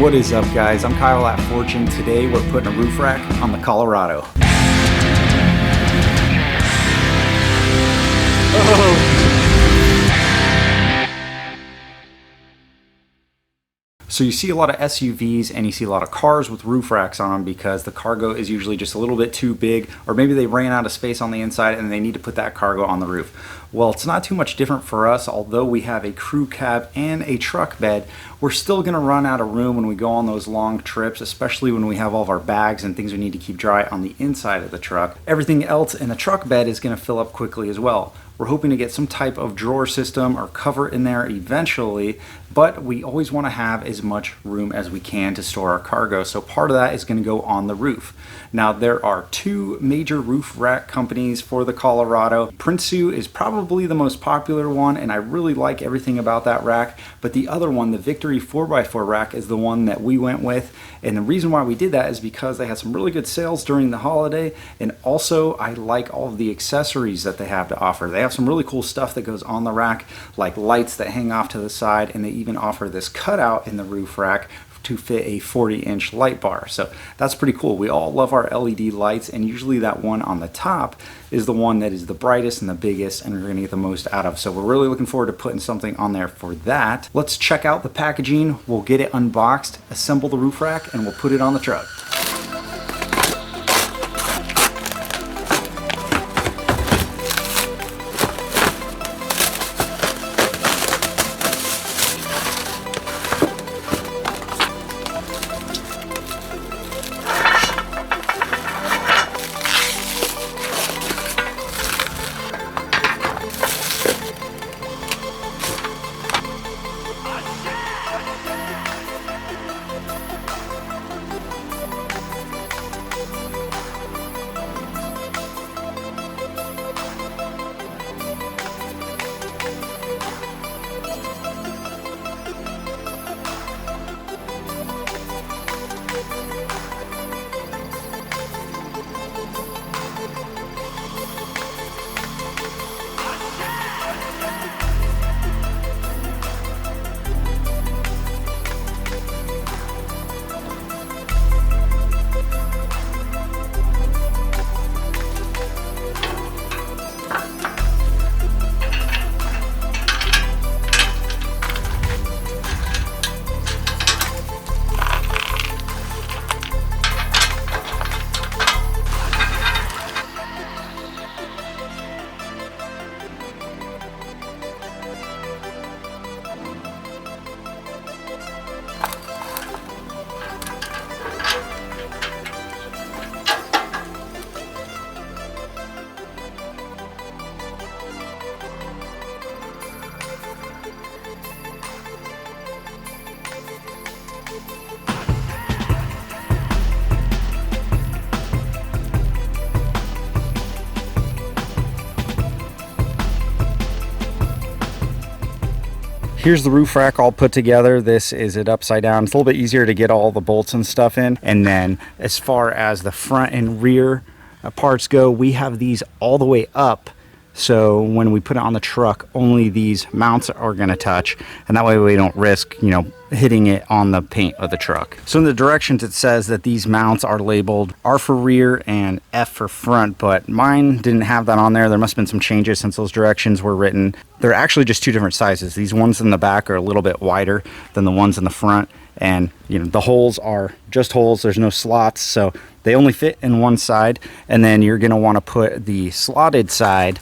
What is up, guys? I'm Kyle at Fortune. Today we're putting a roof rack on the Colorado. So you see a lot of SUVs and you see a lot of cars with roof racks on them because the cargo is usually just a little bit too big, or maybe they ran out of space on the inside and they need to put that cargo on the roof. Well, it's not too much different for us. Although we have a crew cab and a truck bed, we're still gonna run out of room when we go on those long trips, especially when we have all of our bags and things we need to keep dry on the inside of the truck. Everything else in the truck bed is gonna fill up quickly as well. We're hoping to get some type of drawer system or cover in there eventually, but we always want to have as much room as we can to store our cargo. So part of that is going to go on the roof. Now there are two major roof rack companies for the Colorado. Prinsu is probably the most popular one, and I really like everything about that rack. But the other one, the Victory 4x4 rack, is the one that we went with. And the reason why we did that is because they had some really good sales during the holiday, and also I like all of the accessories that they have to offer. They have some really cool stuff that goes on the rack, like lights that hang off to the side, and they even offer this cutout in the roof rack to fit a 40-inch light bar. So that's pretty cool. We all love our LED lights, and usually that one on the top is the one that is the brightest and the biggest, and we're gonna get the most out of. So we're really looking forward to putting something on there for that. Let's check out the packaging. We'll get it unboxed, assemble the roof rack, and we'll put it on the truck. Here's the roof rack all put together. This is it upside down. It's a little bit easier to get all the bolts and stuff in. And then as far as the front and rear parts go, we have these all the way up. So when we put it on the truck, only these mounts are gonna touch. And that way we don't risk, hitting it on the paint of the truck. So in the directions, it says that these mounts are labeled R for rear and F for front, but mine didn't have that on there. There must have been some changes since those directions were written. They're actually just two different sizes. These ones in the back are a little bit wider than the ones in the front. And the holes are just holes. There's no slots, so they only fit in one side. And then you're gonna wanna put the slotted side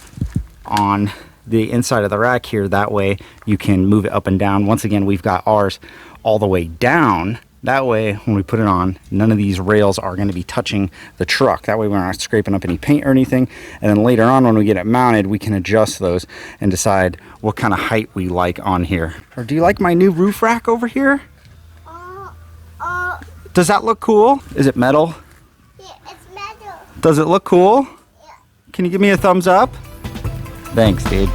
on the inside of the rack here. That way you can move it up and down. Once again, we've got ours all the way down. That way, when we put it on, none of these rails are going to be touching the truck. That way we're not scraping up any paint or anything. And then later on, when we get it mounted, we can adjust those and decide what kind of height we like on here. Or do you like my new roof rack over here? Does that look cool? Is it metal? Yeah, it's metal. Does it look cool? Yeah. Can you give me a thumbs up? Thanks, dude.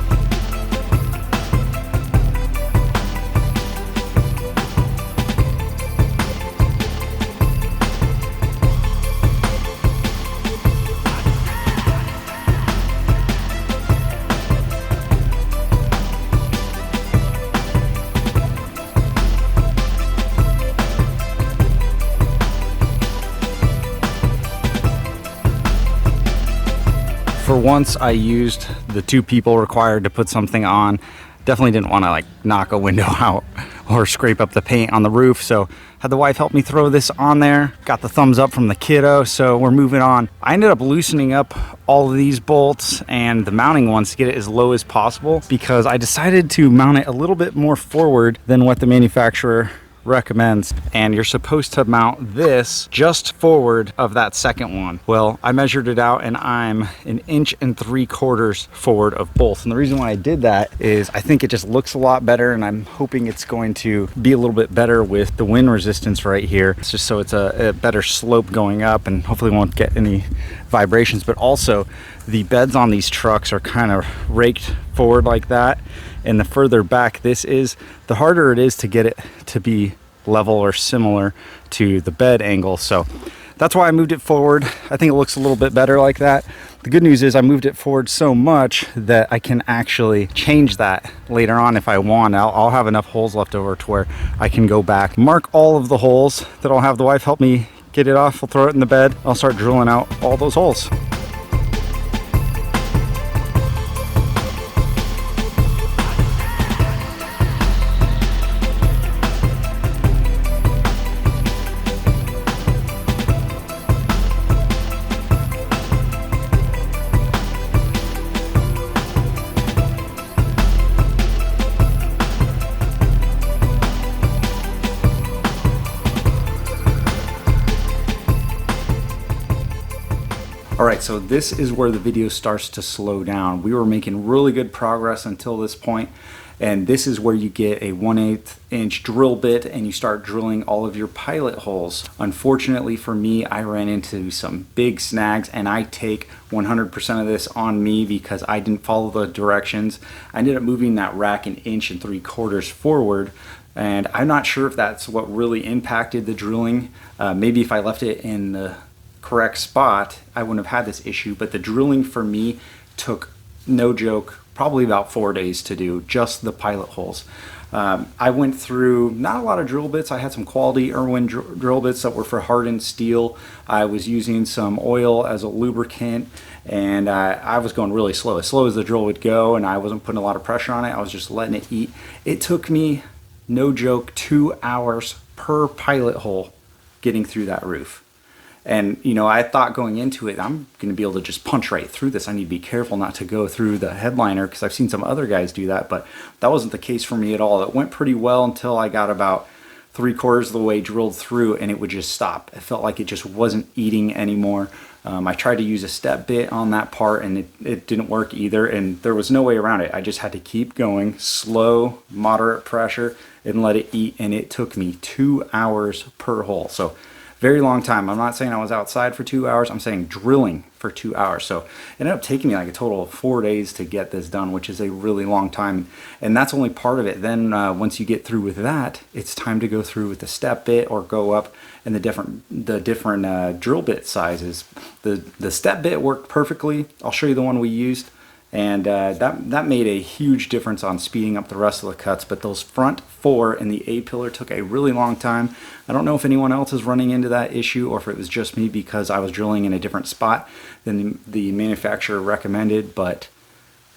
For once, I used the 2 people required to put something on. Definitely didn't want to like knock a window out or scrape up the paint on the roof, so had the wife help me throw this on there. Got the thumbs up from the kiddo, so we're moving on. I ended up loosening up all of these bolts and the mounting ones to get it as low as possible because I decided to mount it a little bit more forward than what the manufacturer recommends, and you're supposed to mount this just forward of that second one. Well, I measured it out and I'm 1.75 inches forward of both, and the reason why I did that is I think it just looks a lot better, and I'm hoping it's going to be a little bit better with the wind resistance right here. It's just so it's a better slope going up and hopefully won't get any vibrations. But also the beds on these trucks are kind of raked forward like that, and the further back this is, the harder it is to get it to be level or similar to the bed angle. So that's why I moved it forward. I think it looks a little bit better like that. The good news is I moved it forward so much that I can actually change that later on if I want. I'll have enough holes left over to where I can go back, mark all of the holes that I'll have the wife help me get it off. I'll throw it in the bed. I'll start drilling out all those holes. All right, so this is where the video starts to slow down. We were making really good progress until this point, and this is where you get a 1/8 inch drill bit and you start drilling all of your pilot holes. Unfortunately for me, I ran into some big snags, and I take 100% of this on me because I didn't follow the directions. I ended up moving that rack 1.75 inches forward, and I'm not sure if that's what really impacted the drilling. Maybe if I left it in the correct spot, I wouldn't have had this issue, but the drilling for me took, no joke, probably about 4 days to do, just the pilot holes. I went through not a lot of drill bits. I had some quality Irwin drill bits that were for hardened steel. I was using some oil as a lubricant, and I was going really slow as the drill would go, and I wasn't putting a lot of pressure on it. I was just letting it eat. It took me, no joke, 2 hours per pilot hole getting through that roof. And, you know, I thought going into it, I'm going to be able to just punch right through this. I need to be careful not to go through the headliner because I've seen some other guys do that, but that wasn't the case for me at all. It went pretty well until I got about 3/4 of the way drilled through, and it would just stop. It felt like it just wasn't eating anymore. I tried to use a step bit on that part, and it didn't work either, and there was no way around it. I just had to keep going, slow, moderate pressure, and let it eat, and it took me 2 hours per hole. So very long time. I'm not saying I was outside for 2 hours. I'm saying drilling for 2 hours. So it ended up taking me like a total of 4 days to get this done, which is a really long time. And that's only part of it. Then once you get through with that, it's time to go through with the step bit or go up in the different drill bit sizes. The step bit worked perfectly. I'll show you the one we used. And that made a huge difference on speeding up the rest of the cuts. But those front 4 in the A-pillar took a really long time. I don't know if anyone else is running into that issue or if it was just me because I was drilling in a different spot than the manufacturer recommended, but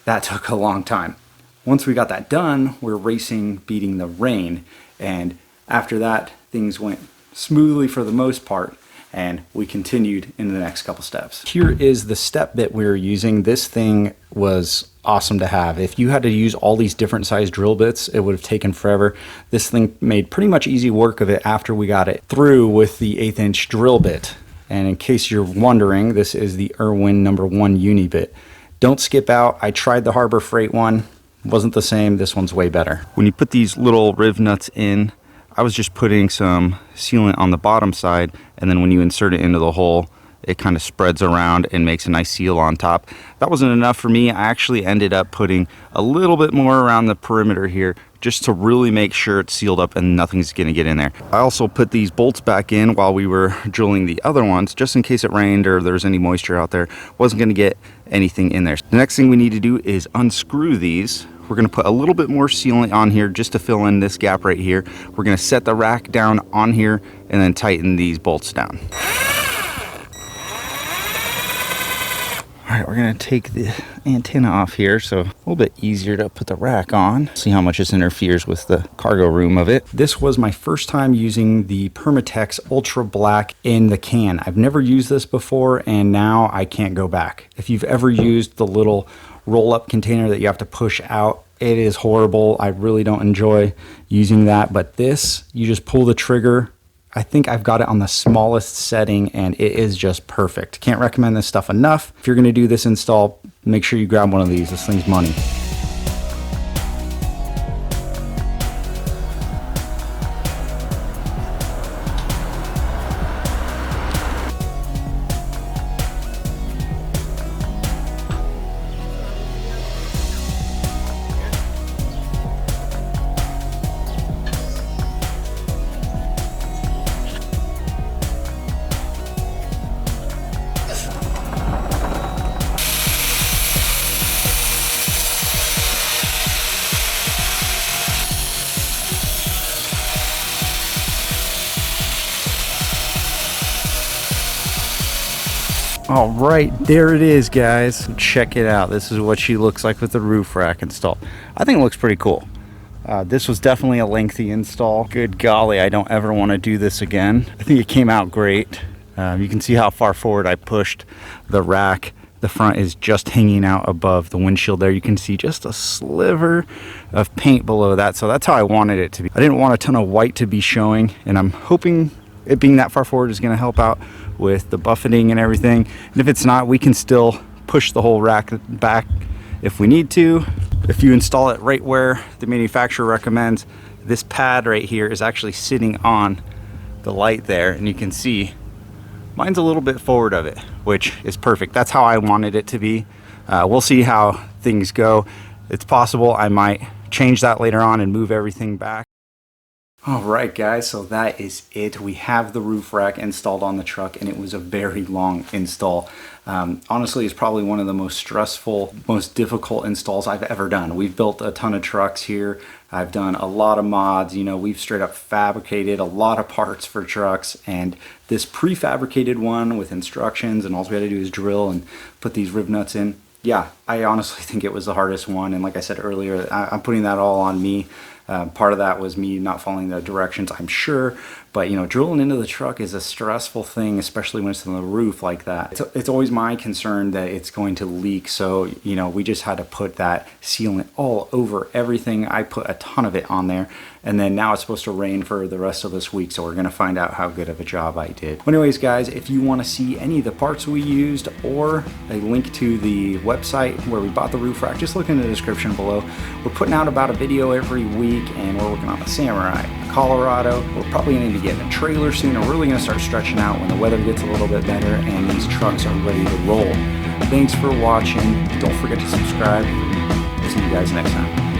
that took a long time. Once we got that done, we're racing beating the rain, and after that things went smoothly for the most part, and we continued in the next couple steps. Here is the step bit we were using. This thing was awesome to have. If you had to use all these different size drill bits, it would have taken forever. This thing made pretty much easy work of it after we got it through with the 1/8 inch drill bit. And in case you're wondering, this is the Irwin #1 uni bit. Don't skip out. I tried the Harbor Freight one. Wasn't the same. This one's way better. When you put these little riv nuts in, I was just putting some sealant on the bottom side, and then when you insert it into the hole, it kind of spreads around and makes a nice seal on top. That wasn't enough for me. I actually ended up putting a little bit more around the perimeter here just to really make sure it's sealed up and nothing's gonna get in there. I also put these bolts back in while we were drilling the other ones, just in case it rained or there was any moisture out there. Wasn't gonna get anything in there. The next thing we need to do is unscrew these. We're gonna put a little bit more sealant on here just to fill in this gap right here. We're gonna set the rack down on here and then tighten these bolts down. All right, we're gonna take the antenna off here, so a little bit easier to put the rack on. See how much this interferes with the cargo room of it. This was my first time using the Permatex Ultra Black in the can. I've never used this before, and now I can't go back. If you've ever used the little roll-up container that you have to push out, it is horrible. I really don't enjoy using that, but this, you just pull the trigger. I think I've got it on the smallest setting and it is just perfect. Can't recommend this stuff enough. If you're gonna do this install, make sure you grab one of these. This thing's money. All right, there it is, guys. Check it out. This is what she looks like with the roof rack installed. I think it looks pretty cool. This was definitely a lengthy install. Good golly, I don't ever want to do this again. I think it came out great. You can see how far forward I pushed the rack. The front is just hanging out above the windshield there. You can see just a sliver of paint below that. So that's how I wanted it to be. I didn't want a ton of white to be showing, and I'm hoping it being that far forward is going to help out with the buffeting and everything. And if it's not, we can still push the whole rack back if we need to. If you install it right where the manufacturer recommends, this pad right here is actually sitting on the light there, and you can see mine's a little bit forward of it, which is perfect. That's how I wanted it to be. We'll see how things go. It's possible I might change that later on and move everything back. All right, guys, so that is it. We have the roof rack installed on the truck, and it was a very long install. Honestly, it's probably one of the most stressful, most difficult installs I've ever done. We've built a ton of trucks here. I've done a lot of mods. You know, we've straight up fabricated a lot of parts for trucks, and this prefabricated one with instructions, and all we had to do is drill and put these rib nuts in. Yeah, I honestly think it was the hardest one, and like I said earlier, I'm putting that all on me. Part of that was me not following the directions, I'm sure, but you know, drilling into the truck is a stressful thing, especially when it's on the roof like that. It's always my concern that it's going to leak, so you know, we just had to put that sealant all over everything. I put a ton of it on there, and then now it's supposed to rain for the rest of this week, so we're gonna find out how good of a job I did. But anyways, guys, if you want to see any of the parts we used or a link to the website where we bought the roof rack, just look in the description below. We're putting out about a video every week, and we're working on the Samurai, Colorado. We're probably gonna be getting a trailer soon, and we're really gonna start stretching out when the weather gets a little bit better and these trucks are ready to roll. Thanks for watching. Don't forget to subscribe. See you guys next time.